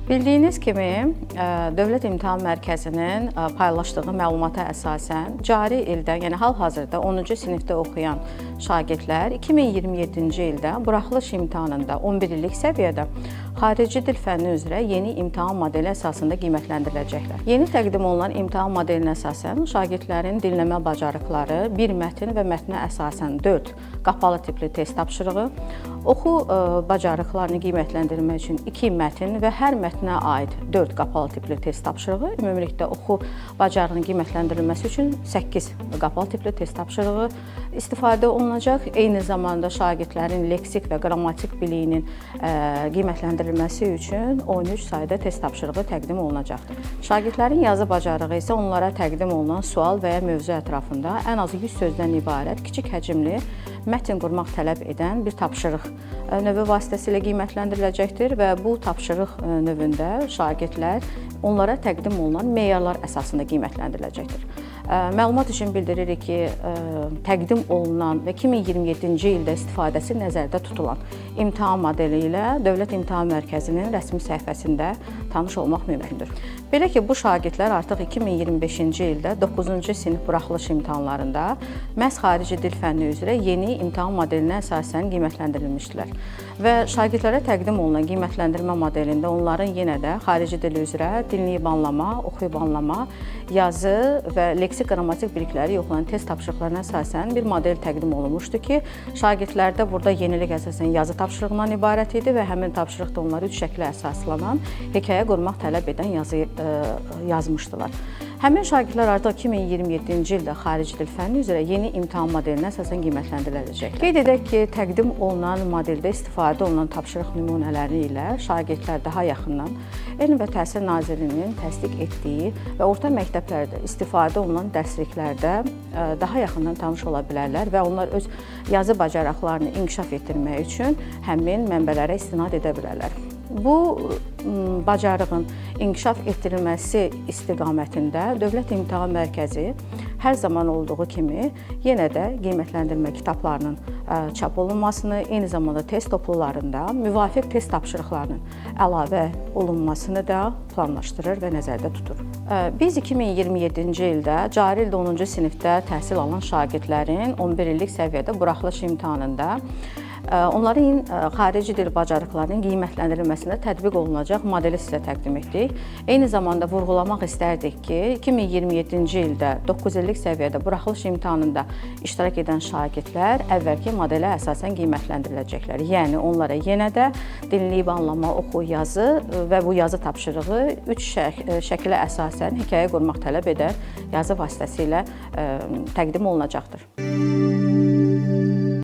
Bildiyiniz kimi, Dövlət İmtahan Mərkəzinin paylaşdığı məlumata əsasən cari ildə, yəni hal-hazırda 10-cu sinifdə oxuyan şagirdlər 2027-ci ildə buraxılış imtahanında 11 illik səviyyədə xarici dil fənni üzrə yeni imtahan modeli əsasında qiymətləndiriləcəklər. Yeni təqdim olunan imtahan modelinə əsasən şagirdlərin dinləmə bacarıqları, bir mətn və mətnə əsasən 4 qapalı tipli test tapşırığı, oxu bacarıqlarını qiymətləndirmək üçün 2 mətn və hər mətnə aid 4 qapalı tipli test tapşırığı, ümumilikdə oxu bacarığının qiymətləndirilməsi üçün 8 qapalı tipli test tapşırığı istifadə olunacaq. Eyni zamanda şagirdlərin leksik və qrammatik biliyinin qiymətləndirilməsi üçün 13 sayda test tapşırığı təqdim olunacaqdır. Şagirdlərin yazı bacarığı isə onlara təqdim olunan sual və ya mövzu ətrafında ən azı 100 sözdən ibarət kiçik həcmli mətn qurmaq tələb edən bir tapşırıq növü vasitəsilə qiymətləndiriləcəkdir və bu tapşırıq növündə şagirdlər onlara təqdim olunan meyarlar əsasında qiymətləndiriləcəkdir. Məlumat üçün bildiririk ki, təqdim olunan və 2027-ci ildə istifadəsi nəzərdə tutulan imtahan modeli ilə Dövlət İmtahan Mərkəzinin rəsmi səhifəsində tanış olmaq mümkündür. Belə ki, bu şagirdlər artıq 2025-ci ildə 9-cu sinif buraxılış imtahanlarında məhz xarici dil fənni üzrə yeni imtahan modelinə əsasən qiymətləndirilmişdilər. Və şagirdlərə təqdim olunan qiymətləndirmə modelində onların yenə də xarici dil üzrə dinləyib anlama, oxuyub anlama, yazı və leksik qrammatik bilikləri yoxlayan test tapşırıqlarına əsasən bir model təqdim olunmuşdu ki, şagirdlərdə burada yenilik əsasən yazı tapşırığından ibarət idi və həmin tapşırıqda onları 3 şəklə əsaslanan hekayə qurmaq tələb edən yazı yazmışdılar. Həmin şagirdlər artıq 2027-ci ildə xarici dil fənni üzrə yeni imtahan modelinə əsasən qiymətləndiriləcəklər. Qeyd edək ki, təqdim olunan modeldə istifadə olunan tapşırıq nümunələri ilə şagirdlər daha yaxından Elm və Təhsil Nazirliyinin təsdiq etdiyi və orta məktəblərdə istifadə olunan dərsliklərdə daha yaxından tanış ola bilərlər və onlar öz yazı bacarıqlarını inkişaf etdirmək üçün həmin mənbələrə istinad edə bilərlər. Bu bacarığın inkişaf etdirilməsi istiqamətində Dövlət İmtahan Mərkəzi hər zaman olduğu kimi yenə də qiymətləndirmə kitablarının çap olunmasını, eyni zamanda test toplularında müvafiq test tapşırıqlarının əlavə olunmasını da planlaşdırır və nəzərdə tutur. Biz 2027-ci ildə cari ildə 10-cu sinifdə təhsil alan şagirdlərin 11 illik səviyyədə buraxılış imtahanında onların xarici dil bacarıqlarının qiymətləndirilməsində tətbiq olunacaq modeli sizə təqdim etdik. Eyni zamanda vurğulamaq istərdik ki, 2027-ci ildə 9 illik səviyyədə buraxılış imtahanında iştirak edən şagirdlər əvvəlki modelə əsasən qiymətləndiriləcəklər. Yəni, onlara yenə də dinləyib anlama, oxu, yazı və bu yazı tapşırığı 3 şəkilə əsasən hekayə qurmaq tələb edən yazı vasitəsilə təqdim olunacaqdır.